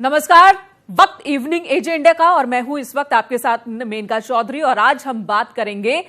नमस्कार। वक्त evening agenda का और मैं हूं इस वक्त आपके साथ मेनका चौधरी और आज हम बात करेंगे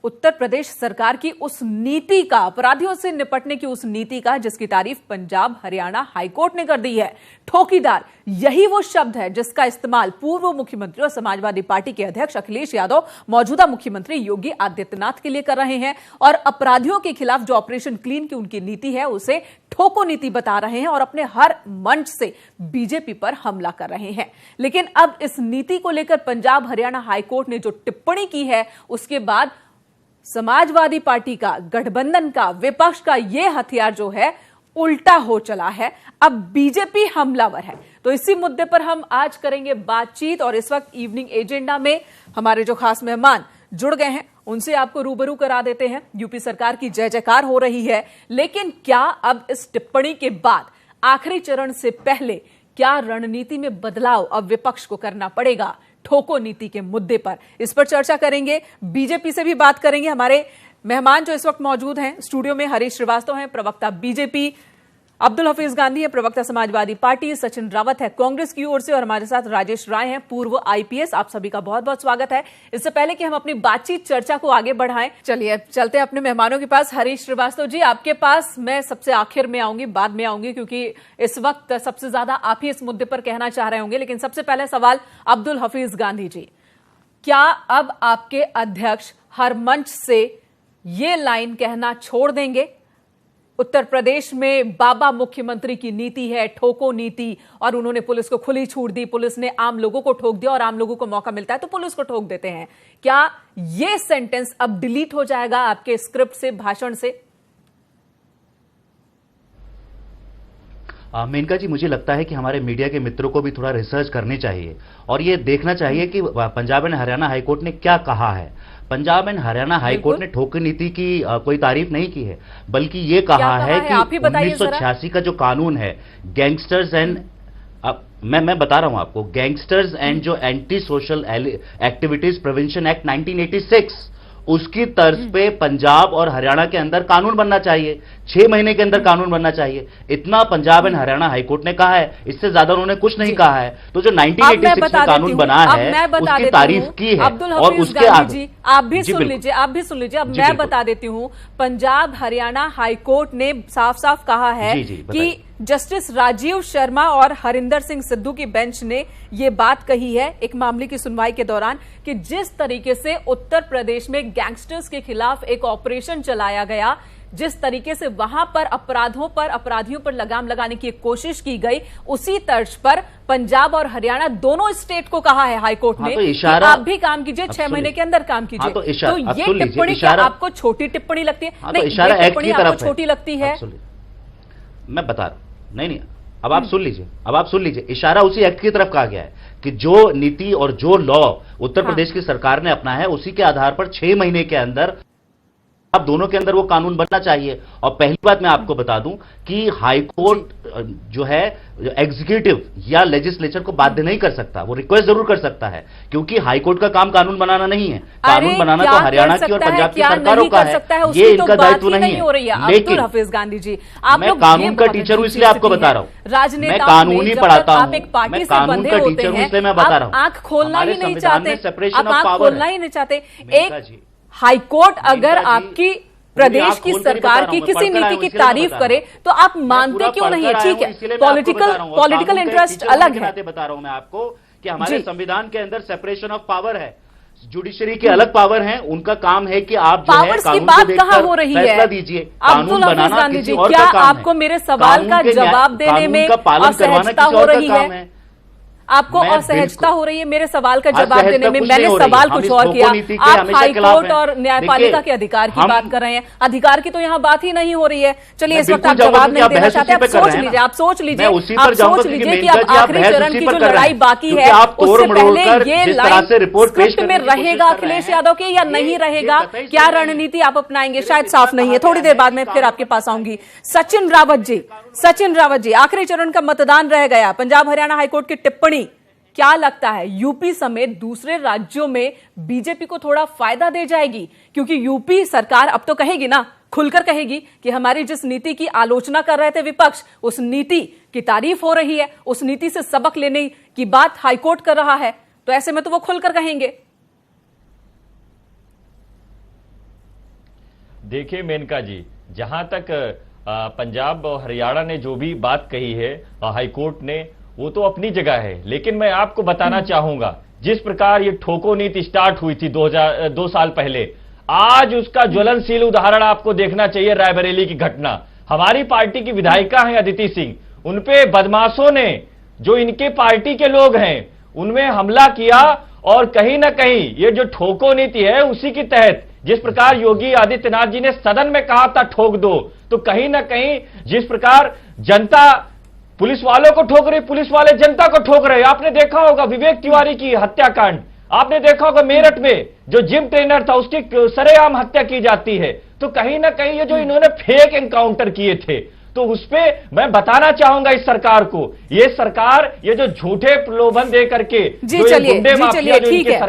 उत्तर प्रदेश सरकार की उस नीति का, अपराधियों से निपटने की उस नीति का जिसकी तारीफ पंजाब हरियाणा हाईकोर्ट ने कर दी है। ठोकीदार, यही वो शब्द है जिसका इस्तेमाल पूर्व मुख्यमंत्री और समाजवादी पार्टी के अध्यक्ष अखिलेश यादव मौजूदा मुख्यमंत्री योगी आदित्यनाथ के लिए कर रहे हैं और अपराधियों के खिलाफ जो ऑपरेशन क्लीन की उनकी नीति है उसे ठोको नीति बता रहे हैं और अपने हर मंच से बीजेपी पर हमला कर रहे हैं। लेकिन अब इस नीति को लेकर पंजाब हरियाणा हाईकोर्ट ने जो टिप्पणी की है उसके बाद समाजवादी पार्टी का, गठबंधन का, विपक्ष का यह हथियार जो है उल्टा हो चला है। अब बीजेपी हमलावर है। तो इसी मुद्दे पर हम आज करेंगे बातचीत और इस वक्त इवनिंग एजेंडा में हमारे जो खास मेहमान जुड़ गए हैं उनसे आपको रूबरू करा देते हैं। यूपी सरकार की जय जयकार हो रही है, लेकिन क्या अब इस टिप्पणी के बाद आखिरी चरण से पहले क्या रणनीति में बदलाव अब विपक्ष को करना पड़ेगा ठोको नीति के मुद्दे पर? इस पर चर्चा करेंगे। बीजेपी से भी बात करेंगे। हमारे मेहमान जो इस वक्त मौजूद हैं स्टूडियो में, हरीश श्रीवास्तव हैं, प्रवक्ता बीजेपी, अब्दुल हफीज गांधी है, प्रवक्ता समाजवादी पार्टी, सचिन रावत है कांग्रेस की ओर से और हमारे साथ राजेश राय हैं, पूर्व आईपीएस। आप सभी का बहुत बहुत स्वागत है। इससे पहले कि हम अपनी बातचीत चर्चा को आगे बढ़ाएं, चलिए चलते हैं अपने मेहमानों के पास। हरीश श्रीवास्तव जी, आपके पास मैं सबसे आखिर में आऊंगी, बाद में आऊंगी, क्योंकि इस वक्त सबसे ज्यादा आप ही इस मुद्दे पर कहना चाह रहे होंगे। लेकिन सबसे पहले सवाल अब्दुल हफीज गांधी जी, क्या अब आपके अध्यक्ष हर मंच से ये लाइन कहना छोड़ देंगे? उत्तर प्रदेश में बाबा मुख्यमंत्री की नीति है ठोको नीति और उन्होंने पुलिस को खुली छूट दी, पुलिस ने आम लोगों को ठोक दिया और आम लोगों को मौका मिलता है तो पुलिस को ठोक देते हैं। क्या यह सेंटेंस अब डिलीट हो जाएगा आपके स्क्रिप्ट से, भाषण से? मेनका जी, मुझे लगता है कि हमारे मीडिया के मित्रों को भी थोड़ा रिसर्च करनी चाहिए और ये देखना चाहिए कि पंजाब एंड हरियाणा हाईकोर्ट ने क्या कहा है। पंजाब एंड हरियाणा हाईकोर्ट ने ठोको नीति की कोई तारीफ नहीं की है, बल्कि ये कहा है कि 1986 का जो कानून है गैंगस्टर्स एंड, मैं बता रहा हूं आपको, गैंगस्टर्स एंड जो anti social activities prevention act 1986, उसकी तर्ज पे पंजाब और हरियाणा के अंदर कानून बनना चाहिए। 6 महीने के अंदर कानून बनना चाहिए, इतना पंजाब एंड हरियाणा हाईकोर्ट ने कहा है। इससे ज्यादा उन्होंने कुछ नहीं कहा है। तो जो 1986 में कानून बना है उसकी तारीफ की है और उसके आगे आप भी सुन लीजिए। अब मैं बता देती हूं, पंजाब हरियाणा हाईकोर्ट ने साफ साफ कहा है कि जस्टिस राजीव शर्मा और हरिंदर सिंह सिद्धू की बेंच ने यह बात कही है एक मामले की सुनवाई के दौरान कि जिस तरीके से उत्तर प्रदेश में गैंगस्टर्स के खिलाफ एक ऑपरेशन चलाया गया, जिस तरीके से वहां पर अपराधियों पर लगाम लगाने की एक कोशिश की गई, उसी तर्ज पर पंजाब और हरियाणा दोनों स्टेट को कहा है हाईकोर्ट ने कि आप भी काम कीजिए, 6 महीने के अंदर काम कीजिए। तो ये टिप्पणी क्या आपको छोटी टिप्पणी लगती है? नहीं, ये टिप्पणी आपको छोटी लगती है? मैं बता रहा हूं, नहीं, अब आप सुन लीजिए, इशारा उसी एक्ट की तरफ कहा गया है कि जो नीति और जो लॉ उत्तर प्रदेश की सरकार ने अपना है उसी के आधार पर 6 महीने के अंदर आप दोनों के अंदर वो कानून बनना चाहिए। और पहली बात मैं आपको बता दूं कि हाईकोर्ट जो है एग्जीक्यूटिव या लेजिस्लेचर को बाध्य नहीं कर सकता, वो रिक्वेस्ट जरूर कर सकता है, क्योंकि हाईकोर्ट का काम कानून बनाना नहीं है। कानून बनाना तो हरियाणा की और पंजाब की सरकारों का है, ये इनका दायित्व नहीं है। लेकिन हफीज गांधी जी, मैं कानून का टीचर हूं इसलिए आपको बता रहा हूं, मैं कानून ही पढ़ाता हूं, मैं कानून का टीचर हूं इसलिए मैं बता रहा हूं। आंख खोलना ही नहीं चाहते, सेपरेशन ऑफ पावर नहीं चाहते। एक हाईकोर्ट अगर आपकी प्रदेश की सरकार की किसी नीति की तारीफ करे तो आप मानते क्यों नहीं है? ठीक है, पॉलिटिकल इंटरेस्ट अलग है। बता रहा हूं मैं आपको कि हमारे संविधान के अंदर सेपरेशन ऑफ पावर है, जुडिशरी के अलग पावर हैं, उनका काम है कि आप जो है कानून को देखकर फैसला दीजिए। कानून बनाना किसी और क्या का काम है। आपको मेरे सवाल का जवाब देने में असहजता हो रही है? आपको असहजता हो रही है मेरे सवाल का जवाब देने में? मैंने सवाल कुछ और किया, आप हाईकोर्ट और न्यायपालिका के अधिकार की बात कर रहे हैं। अधिकार की तो यहाँ बात ही नहीं हो रही है। चलिए, इस वक्त आप जवाब नहीं देना चाहते, आप सोच लीजिए कि अब आखिरी चरण की जो लड़ाई बाकी है उससे पहले ये लाइन स्क्रिप्ट में रहेगा अखिलेश यादव के या नहीं रहेगा? क्या रणनीति आप अपनाएंगे? शायद साफ नहीं है। थोड़ी देर बाद में फिर आपके पास आऊंगी। सचिन रावत जी, आखिरी चरण का मतदान रह गया, पंजाब हरियाणा हाईकोर्ट की टिप्पणी क्या लगता है यूपी समेत दूसरे राज्यों में बीजेपी को थोड़ा फायदा दे जाएगी? क्योंकि यूपी सरकार अब तो कहेगी ना, खुलकर कहेगी कि हमारी जिस नीति की आलोचना कर रहे थे विपक्ष, उस नीति की तारीफ हो रही है, उस नीति से सबक लेने की बात हाईकोर्ट कर रहा है, तो ऐसे में तो वो खुलकर कहेंगे। देखिए मेनका जी, जहां तक पंजाब और हरियाणा ने जो भी बात कही है हाईकोर्ट ने, वो तो अपनी जगह है, लेकिन मैं आपको बताना चाहूंगा जिस प्रकार ये ठोको नीति स्टार्ट हुई थी 2 साल पहले, आज उसका ज्वलनशील उदाहरण आपको देखना चाहिए रायबरेली की घटना। हमारी पार्टी की विधायिका हैं अदिति सिंह, उनपे बदमाशों ने, जो इनके पार्टी के लोग हैं, उनमें हमला किया और कहीं ना कहीं ये जो ठोको नीति है उसी के तहत जिस प्रकार योगी आदित्यनाथ जी ने सदन में कहा था ठोक दो, तो कहीं ना कहीं जिस प्रकार जनता पुलिस वालों को ठोक रही, पुलिस वाले जनता को ठोक रहे। आपने देखा होगा विवेक तिवारी की हत्याकांड, आपने देखा होगा मेरठ में जो जिम ट्रेनर था उसकी सरेआम हत्या की जाती है। तो कहीं ना कहीं ये जो इन्होंने फेक एनकाउंटर किए थे, तो उसपे मैं बताना चाहूंगा इस सरकार को, ये सरकार ये जो झूठे प्रलोभन दे करके जी चलिए ठीक है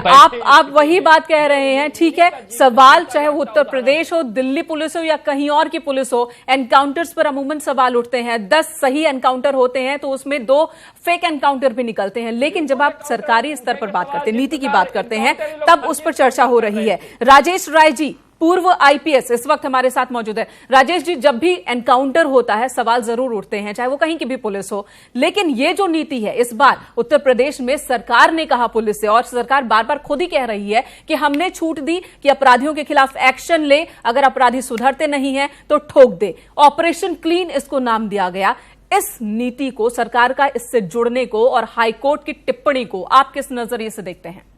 आप वही बात कह रहे हैं, ठीक है। सवाल चाहे वो उत्तर प्रदेश हो, दिल्ली पुलिस हो या कहीं और की पुलिस हो, एनकाउंटर्स पर अमूमन सवाल उठते हैं। 10 सही एनकाउंटर होते हैं तो उसमें 2 फेक एनकाउंटर भी निकलते हैं, लेकिन जब आप सरकारी स्तर पर बात करते हैं, नीति की बात करते हैं, तब उस पर चर्चा हो रही है। राजेश राय जी, पूर्व आईपीएस, इस वक्त हमारे साथ मौजूद है। राजेश जी, जब भी एनकाउंटर होता है सवाल जरूर उठते हैं, चाहे वो कहीं की भी पुलिस हो, लेकिन ये जो नीति है इस बार उत्तर प्रदेश में सरकार ने कहा पुलिस से, और सरकार बार बार खुद ही कह रही है कि हमने छूट दी कि अपराधियों के खिलाफ एक्शन ले, अगर अपराधी सुधरते नहीं है तो ठोक दे। ऑपरेशन क्लीन इसको नाम दिया गया। इस नीति को, सरकार का इससे जुड़ने को और हाईकोर्ट की टिप्पणी को आप किस नजरिए से देखते हैं?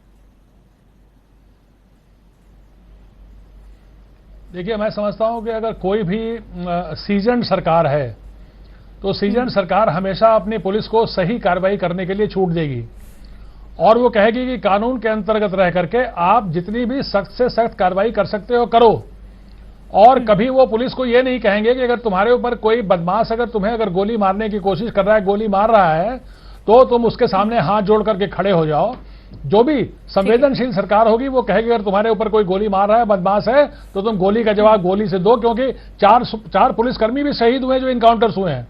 देखिए, मैं समझता हूं कि अगर कोई भी सीजन्ड सरकार है तो सीजन्ड सरकार हमेशा अपनी पुलिस को सही कार्रवाई करने के लिए छूट देगी, और वो कहेगी कि कानून के अंतर्गत रह करके आप जितनी भी सख्त से सख्त कार्रवाई कर सकते हो करो। और कभी वो पुलिस को ये नहीं कहेंगे कि अगर तुम्हारे ऊपर कोई बदमाश अगर गोली मारने की कोशिश कर रहा है, गोली मार रहा है, तो तुम उसके सामने हाथ जोड़ करके खड़े हो जाओ। जो भी संवेदनशील सरकार होगी वो कहेगी अगर तुम्हारे ऊपर कोई गोली मार रहा है, बदमाश है, तो तुम गोली का जवाब गोली से दो, क्योंकि 4 पुलिसकर्मी भी शहीद हुए जो इनकाउंटर्स हुए हैं,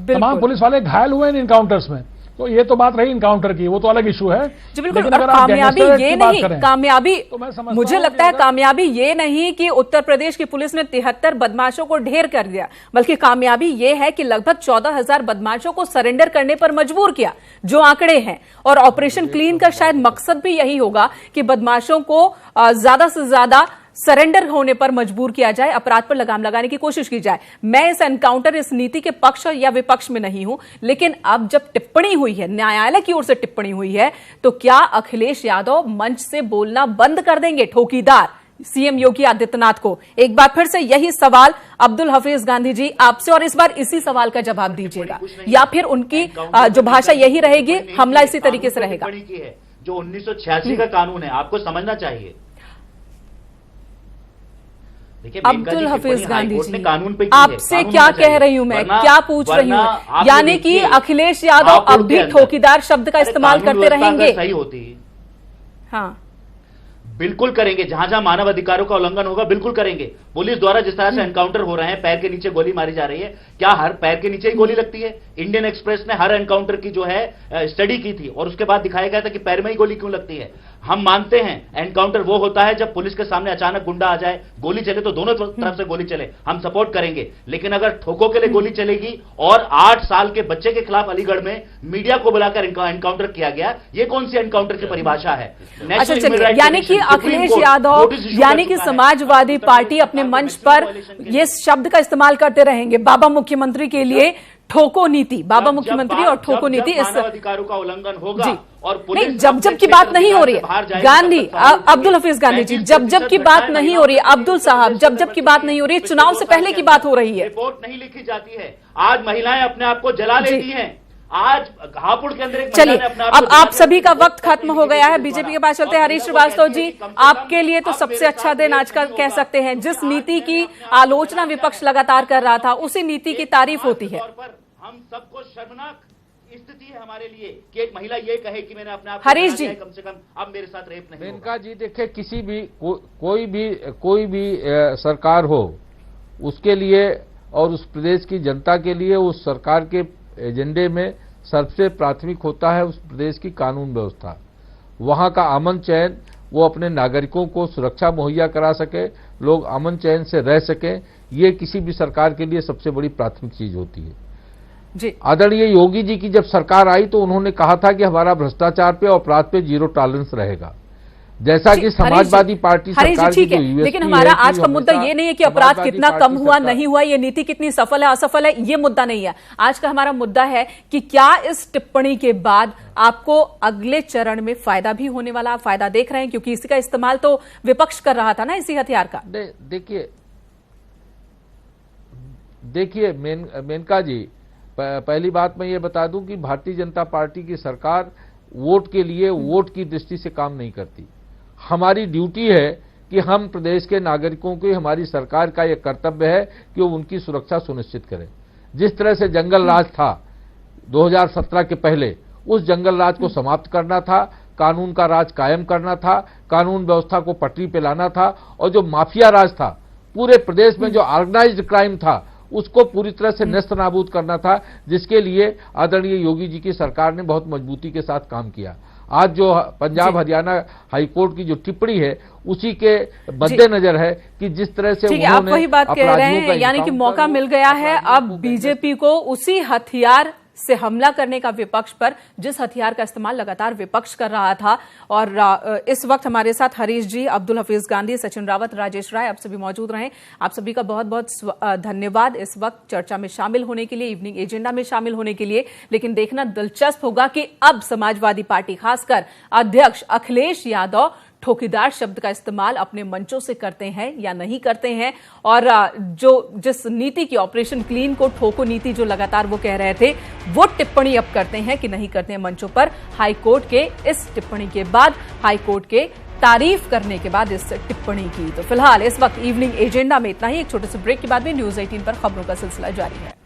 तमाम पुलिस वाले घायल हुए इन इनकाउंटर्स में। तो ये तो बात रही इनकाउंटर की, वो तो अलग इशू है। लेकिन अगर कामयाबी ये नहीं, कामयाबी तो मुझे लगता है कामयाबी ये नहीं कि उत्तर प्रदेश की पुलिस ने 73 बदमाशों को ढेर कर दिया, बल्कि कामयाबी ये है कि लगभग 14,000 बदमाशों को सरेंडर करने पर मजबूर किया, जो आंकड़े हैं। और ऑपरेशन क्लीन का शायद मकसद भी यही होगा कि बदमाशों को ज्यादा से ज्यादा सरेंडर होने पर मजबूर किया जाए, अपराध पर लगाम लगाने की कोशिश की जाए। मैं इस एनकाउंटर, इस नीति के पक्ष या विपक्ष में नहीं हूं, लेकिन अब जब टिप्पणी हुई है, न्यायालय की ओर से टिप्पणी हुई है, तो क्या अखिलेश यादव मंच से बोलना बंद कर देंगे ठोकीदार सीएम योगी आदित्यनाथ को? एक बार फिर से यही सवाल अब्दुल हफीज गांधी जी आपसे, और इस बार इसी सवाल का जवाब दीजिएगा, या फिर उनकी जो भाषा यही रहेगी, हमला इसी तरीके से रहेगा? जो 1986 का कानून है, आपको समझना चाहिए। अब्दुल हफीज गांधी जी, आपसे क्या कह रही हूं मैं, क्या पूछ रही हूं, यानी कि अखिलेश यादव अब भी ठोकीदार शब्द का इस्तेमाल करते रहेंगे? सही होती है, हाँ बिल्कुल करेंगे। जहां जहां मानव अधिकारों का उल्लंघन होगा बिल्कुल करेंगे। पुलिस द्वारा जिस तरह से एनकाउंटर हो रहे हैं, पैर के नीचे गोली मारी जा रही है, क्या हर पैर के नीचे ही गोली लगती है? इंडियन एक्सप्रेस ने हर एनकाउंटर की जो है स्टडी की थी, और उसके बाद दिखाया गया था कि पैर में ही गोली क्यों लगती है। हम मानते हैं एनकाउंटर वो होता है जब पुलिस के सामने अचानक गुंडा आ जाए, गोली चले तो दोनों तरफ से गोली चले, हम सपोर्ट करेंगे। लेकिन अगर ठोकों के लिए गोली चलेगी और 8 साल के बच्चे के खिलाफ अलीगढ़ में मीडिया को बुलाकर एनकाउंटर किया गया, ये कौन सी एनकाउंटर की परिभाषा है? अच्छा चलिए, यानी कि अखिलेश यादव, यानी कि समाजवादी पार्टी अपने मंच पर ये शब्द का इस्तेमाल करते रहेंगे, बाबा मुख्यमंत्री के लिए ठोको नीति, बाबा मुख्यमंत्री और ठोको नीति, इस अधिकारों का उल्लंघन होगा। और नहीं, जब की बात नहीं हो रही है गांधी, अब्दुल हफीज गांधी जी, जब की बात नहीं हो रही है, अब्दुल साहब, जब की बात नहीं हो रही है, चुनाव से पहले की बात हो रही है। रिपोर्ट नहीं लिखी जाती है। आज महिलाएं अपने आप को जला लेती हैं। आज हापुड़ के अंदर चलिए, अब आप सभी का वक्त खत्म हो गया है, बीजेपी के पास चलते हैं। हरीश श्रीवास्तव जी, आपके लिए तो सबसे अच्छा दिन आज का कह सकते हैं। जिस नीति की आलोचना विपक्ष लगातार कर रहा था, उसी नीति की तारीफ होती है। हम सबको शर्मनाक स्थिति है हमारे लिए कि एक महिला ये कहे कि मैंने अपने आप हरीश जी, कम से कम अब मेरे साथ रेप नहीं मेनका जी देखिए, किसी भी कोई भी सरकार हो, उसके लिए और उस प्रदेश की जनता के लिए उस सरकार के एजेंडे में सबसे प्राथमिक होता है उस प्रदेश की कानून व्यवस्था। वहां का अमन चैन, वो अपने नागरिकों को सुरक्षा मुहैया करा सके, लोग अमन चैन से रह सकें, ये किसी भी सरकार के लिए सबसे बड़ी प्राथमिक चीज होती है जी। आदरणीय योगी जी की जब सरकार आई तो उन्होंने कहा था कि हमारा भ्रष्टाचार पे और अपराध पे जीरो टॉलरेंस रहेगा, जैसा कि समाजवादी पार्टी सरकार की जो यूएसपी लेकिन हमारा आज का मुद्दा ये नहीं है कि अपराध कितना कम हुआ नहीं हुआ, ये नीति कितनी सफल है असफल है, ये मुद्दा नहीं है। आज का हमारा मुद्दा है कि क्या इस टिप्पणी के बाद आपको अगले चरण में फायदा भी होने वाला, आप फायदा देख रहे हैं? क्योंकि इसी का इस्तेमाल तो विपक्ष कर रहा था ना, इसी हथियार का। देखिए मेनका जी, पहली बात मैं ये बता दूं कि भारतीय जनता पार्टी की सरकार वोट के लिए, वोट की दृष्टि से काम नहीं करती। हमारी ड्यूटी है कि हम प्रदेश के नागरिकों की, हमारी सरकार का यह कर्तव्य है कि वो उनकी सुरक्षा सुनिश्चित करें। जिस तरह से जंगल राज था 2017 के पहले, उस जंगल राज को समाप्त करना था, कानून का राज कायम करना था, कानून व्यवस्था को पटरी पे लाना था, और जो माफिया राज था पूरे प्रदेश में, जो ऑर्गेनाइज्ड क्राइम था, उसको पूरी तरह से नष्ट नाबूद करना था, जिसके लिए आदरणीय योगी जी की सरकार ने बहुत मजबूती के साथ काम किया। आज जो पंजाब हरियाणा हाईकोर्ट की जो टिप्पणी है, उसी के मद्देनजर है कि जिस तरह से उन्होंने, आप वही बात कह रहे हैं, यानी कि मौका मिल गया है अब बीजेपी को उसी हथियार से हमला करने का विपक्ष पर, जिस हथियार का इस्तेमाल लगातार विपक्ष कर रहा था। और इस वक्त हमारे साथ हरीश जी, अब्दुल हफीज गांधी, सचिन रावत, राजेश राय, आप सभी मौजूद रहे। आप सभी का बहुत बहुत धन्यवाद इस वक्त चर्चा में शामिल होने के लिए, इवनिंग एजेंडा में शामिल होने के लिए। लेकिन देखना दिलचस्प होगा कि अब समाजवादी पार्टी, खासकर अध्यक्ष अखिलेश यादव, ठोकीदार शब्द का इस्तेमाल अपने मंचों से करते हैं या नहीं करते हैं। और जिस नीति की, ऑपरेशन क्लीन को ठोको नीति जो लगातार वो कह रहे थे, वो टिप्पणी अब करते हैं कि नहीं करते हैं मंचों पर। हाईकोर्ट के इस टिप्पणी के बाद, हाईकोर्ट के तारीफ करने के बाद इस टिप्पणी की। तो फिलहाल इस वक्त इवनिंग एजेंडा में इतना ही। एक छोटे से ब्रेक के बाद में न्यूज 18 पर खबरों का सिलसिला जारी है।